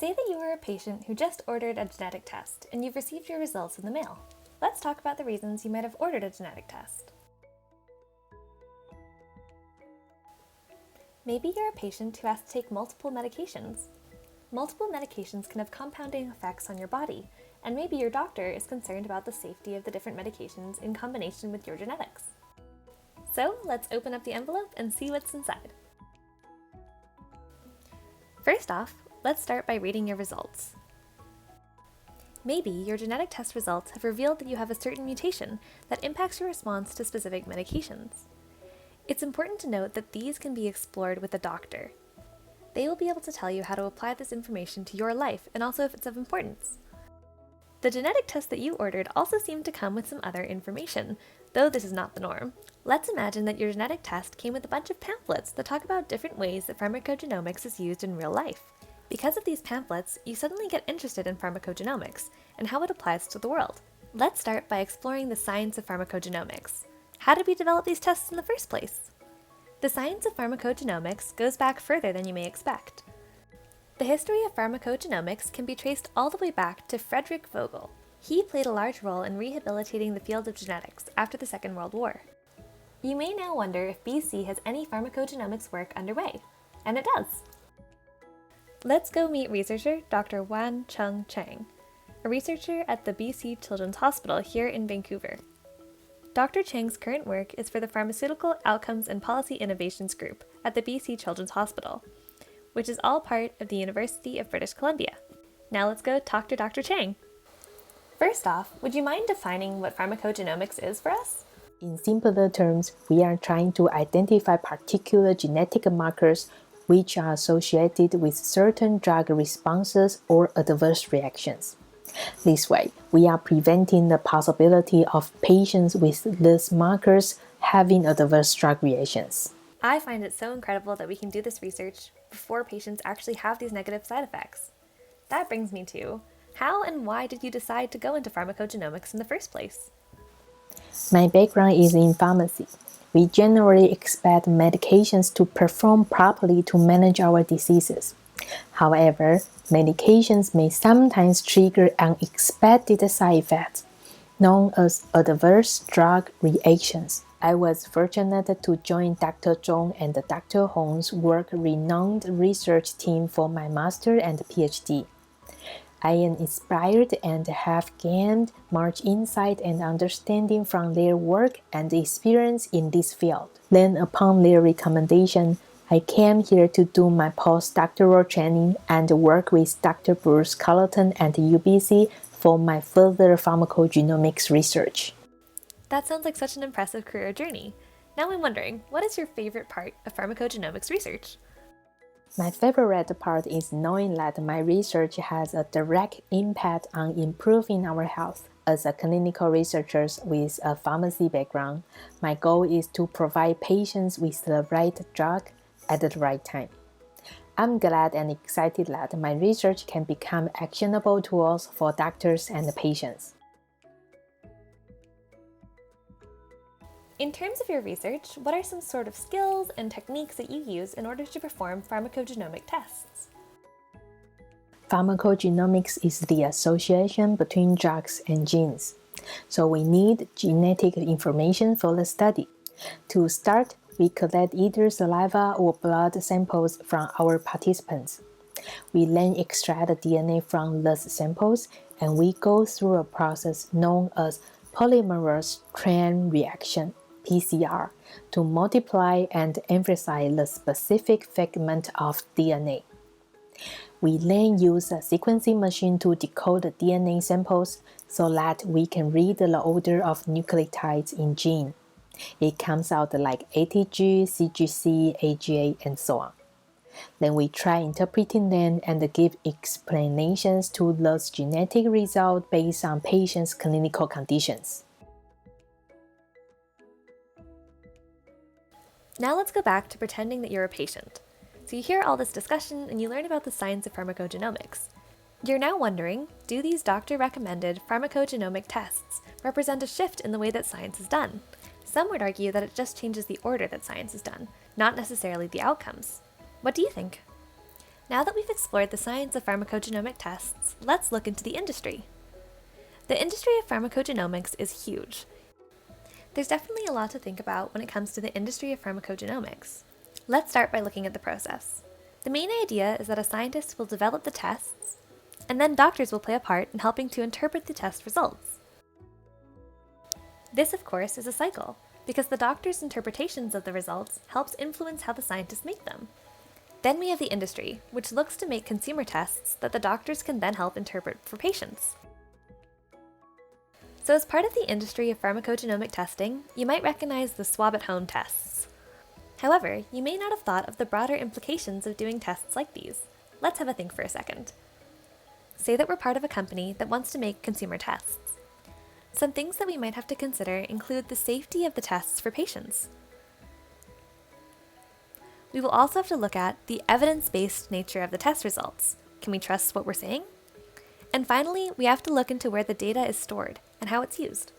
Say that you are a patient who just ordered a genetic test and you've received your results in the mail. Let's talk about the reasons you might have ordered a genetic test. Maybe you're a patient who has to take multiple medications. Multiple medications can have compounding effects on your body, and maybe your doctor is concerned about the safety of the different medications in combination with your genetics. So let's open up the envelope and see what's inside. First off, let's start by reading your results. Maybe your genetic test results have revealed that you have a certain mutation that impacts your response to specific medications. It's important to note that these can be explored with a doctor. They will be able to tell you how to apply this information to your life and also if it's of importance. The genetic test that you ordered also seemed to come with some other information, though this is not the norm. Let's imagine that your genetic test came with a bunch of pamphlets that talk about different ways that pharmacogenomics is used in real life. Because of these pamphlets, you suddenly get interested in pharmacogenomics and how it applies to the world. Let's start by exploring the science of pharmacogenomics. How did we develop these tests in the first place? The science of pharmacogenomics goes back further than you may expect. The history of pharmacogenomics can be traced all the way back to Frederick Vogel. He played a large role in rehabilitating the field of genetics after the Second World War. You may now wonder if BC has any pharmacogenomics work underway, and it does. Let's go meet researcher Dr. Wan-Chun Chang, a researcher at the BC Children's Hospital here in Vancouver. Dr. Chang's current work is for the Pharmaceutical Outcomes and Policy Innovations Group at the BC Children's Hospital, which is all part of the University of British Columbia. Now let's go talk to Dr. Chang. First off, would you mind defining what pharmacogenomics is for us? In simpler terms, we are trying to identify particular genetic markers which are associated with certain drug responses or adverse reactions. This way, we are preventing the possibility of patients with these markers having adverse drug reactions. I find it so incredible that we can do this research before patients actually have these negative side effects. That brings me to, how and why did you decide to go into pharmacogenomics in the first place? My background is in pharmacy. We generally expect medications to perform properly to manage our diseases. However, medications may sometimes trigger unexpected side effects, known as adverse drug reactions. I was fortunate to join Dr. Zhong and Dr. Hong's world-renowned research team for my master and PhD. I am inspired and have gained much insight and understanding from their work and experience in this field. Then, upon their recommendation, I came here to do my postdoctoral training and work with Dr. Bruce Colleton at UBC for my further pharmacogenomics research. That sounds like such an impressive career journey. Now I'm wondering, what is your favorite part of pharmacogenomics research? My favorite part is knowing that my research has a direct impact on improving our health. As a clinical researcher with a pharmacy background, my goal is to provide patients with the right drug at the right time. I'm glad and excited that my research can become actionable tools for doctors and patients. In terms of your research, what are some sort of skills and techniques that you use in order to perform pharmacogenomic tests? Pharmacogenomics is the association between drugs and genes. So we need genetic information for the study. To start, we collect either saliva or blood samples from our participants. We then extract the DNA from those samples, and we go through a process known as polymerase chain reaction, PCR, to multiply and emphasize the specific fragment of DNA. We then use a sequencing machine to decode the DNA samples so that we can read the order of nucleotides in gene. It comes out like ATG, CGC, AGA, and so on. Then we try interpreting them and give explanations to those genetic results based on patients' clinical conditions. Now let's go back to pretending that you're a patient. So you hear all this discussion and you learn about the science of pharmacogenomics. You're now wondering, do these doctor-recommended pharmacogenomic tests represent a shift in the way that science is done? Some would argue that it just changes the order that science is done, not necessarily the outcomes. What do you think? Now that we've explored the science of pharmacogenomic tests, let's look into the industry. The industry of pharmacogenomics is huge. There's definitely a lot to think about when it comes to the industry of pharmacogenomics. Let's start by looking at the process. The main idea is that a scientist will develop the tests, and then doctors will play a part in helping to interpret the test results. This, of course, is a cycle, because the doctor's interpretations of the results helps influence how the scientists make them. Then we have the industry, which looks to make consumer tests that the doctors can then help interpret for patients. So as part of the industry of pharmacogenomic testing, you might recognize the swab-at-home tests. However, you may not have thought of the broader implications of doing tests like these. Let's have a think for a second. Say that we're part of a company that wants to make consumer tests. Some things that we might have to consider include the safety of the tests for patients. We will also have to look at the evidence-based nature of the test results. Can we trust what we're saying? And finally, we have to look into where the data is stored and how it's used.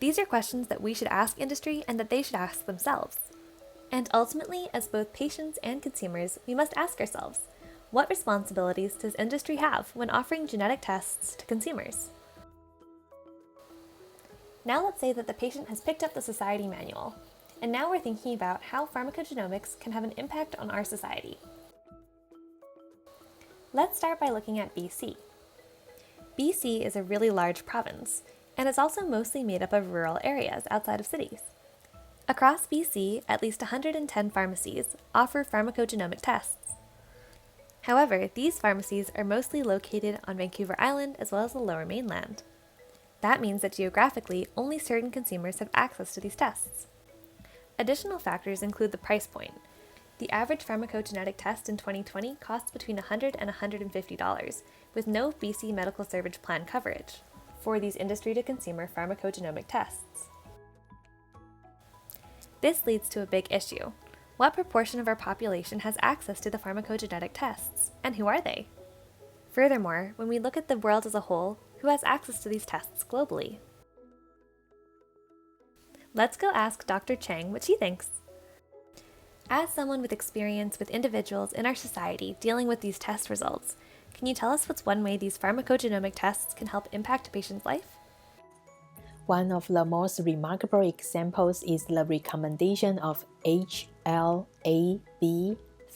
These are questions that we should ask industry and that they should ask themselves. And ultimately, as both patients and consumers, we must ask ourselves, what responsibilities does industry have when offering genetic tests to consumers? Now let's say that the patient has picked up the society manual, and now we're thinking about how pharmacogenomics can have an impact on our society. Let's start by looking at BC. BC is a really large province, and it's also mostly made up of rural areas outside of cities. Across BC, at least 110 pharmacies offer pharmacogenomic tests. However, these pharmacies are mostly located on Vancouver Island as well as the Lower Mainland. That means that geographically, only certain consumers have access to these tests. Additional factors include the price point. The average pharmacogenetic test in 2020 costs between $100 and $150, with no BC Medical Service Plan coverage for these industry-to-consumer pharmacogenomic tests. This leads to a big issue. What proportion of our population has access to the pharmacogenetic tests, and who are they? Furthermore, when we look at the world as a whole, who has access to these tests globally? Let's go ask Dr. Chang what she thinks. As someone with experience with individuals in our society dealing with these test results, can you tell us what's one way these pharmacogenomic tests can help impact a patient's life? One of the most remarkable examples is the recommendation of HLA-B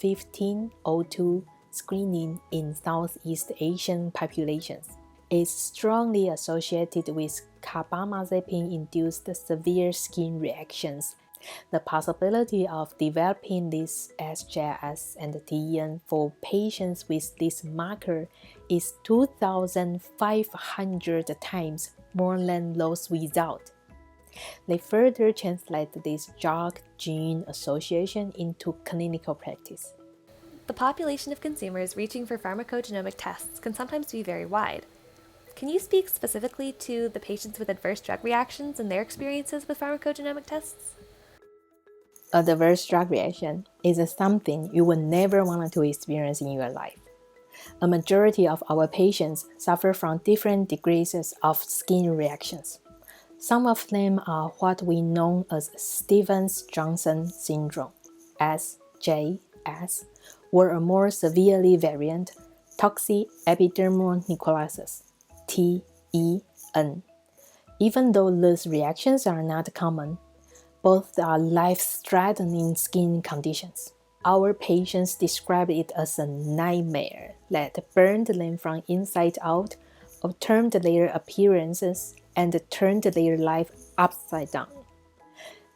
1502 screening in Southeast Asian populations. Is strongly associated with carbamazepine-induced severe skin reactions. The possibility of developing this SJS and TN for patients with this marker is 2,500 times more than those without. They further translate this drug-gene association into clinical practice. The population of consumers reaching for pharmacogenomic tests can sometimes be very wide. Can you speak specifically to the patients with adverse drug reactions and their experiences with pharmacogenomic tests? Adverse drug reaction is something you will never want to experience in your life. A majority of our patients suffer from different degrees of skin reactions. Some of them are what we know as Stevens-Johnson syndrome, SJS, or a more severely variant, toxic epidermal necrosis, TEN. Even though these reactions are not common, both are life-threatening skin conditions. Our patients describe it as a nightmare that burned them from inside out, altered their appearances, and turned their life upside down.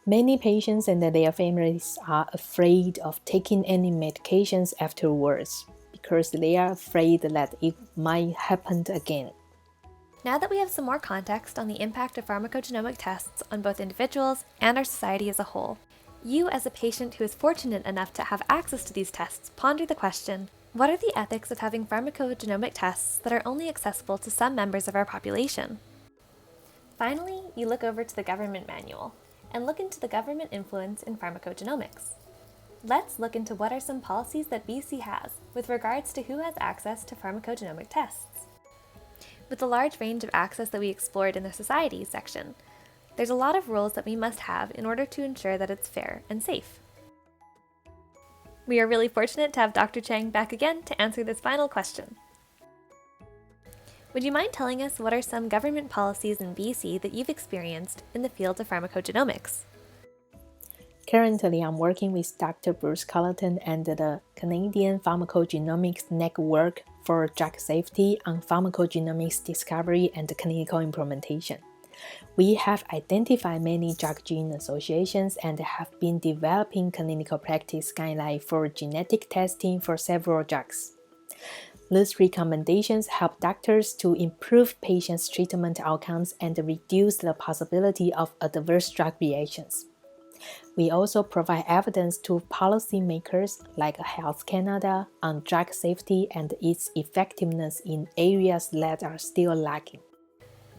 Many patients and their families are afraid of taking any medications afterwards because they are afraid that it might happen again. Now that we have some more context on the impact of pharmacogenomic tests on both individuals and our society as a whole, you as a patient who is fortunate enough to have access to these tests ponder the question, what are the ethics of having pharmacogenomic tests that are only accessible to some members of our population? Finally, you look over to the government manual and look into the government influence in pharmacogenomics. Let's look into what are some policies that BC has with regards to who has access to pharmacogenomic tests. With the large range of access that we explored in the society section, there's a lot of rules that we must have in order to ensure that it's fair and safe. We are really fortunate to have Dr. Chang back again to answer this final question. Would you mind telling us what are some government policies in BC that you've experienced in the field of pharmacogenomics? Currently, I'm working with Dr. Bruce Cullerton and the Canadian Pharmacogenomics Network for drug safety on pharmacogenomics discovery and clinical implementation. We have identified many drug-gene associations and have been developing clinical practice guidelines for genetic testing for several drugs. These recommendations help doctors to improve patients' treatment outcomes and reduce the possibility of adverse drug reactions. We also provide evidence to policymakers like Health Canada on drug safety and its effectiveness in areas that are still lacking.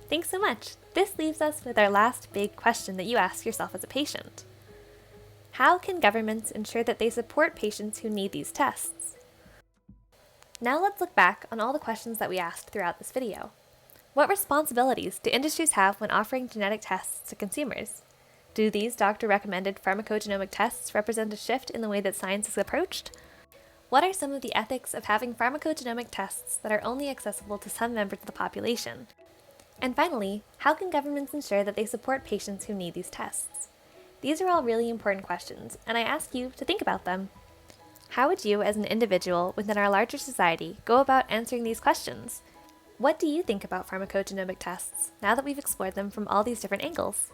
Thanks so much. This leaves us with our last big question that you ask yourself as a patient. How can governments ensure that they support patients who need these tests? Now let's look back on all the questions that we asked throughout this video. What responsibilities do industries have when offering genetic tests to consumers? Do these doctor-recommended pharmacogenomic tests represent a shift in the way that science is approached? What are some of the ethics of having pharmacogenomic tests that are only accessible to some members of the population? And finally, how can governments ensure that they support patients who need these tests? These are all really important questions, and I ask you to think about them. How would you, as an individual within our larger society, go about answering these questions? What do you think about pharmacogenomic tests now that we've explored them from all these different angles?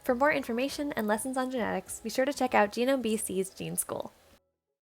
For more information and lessons on genetics, be sure to check out Genome BC's Gene School.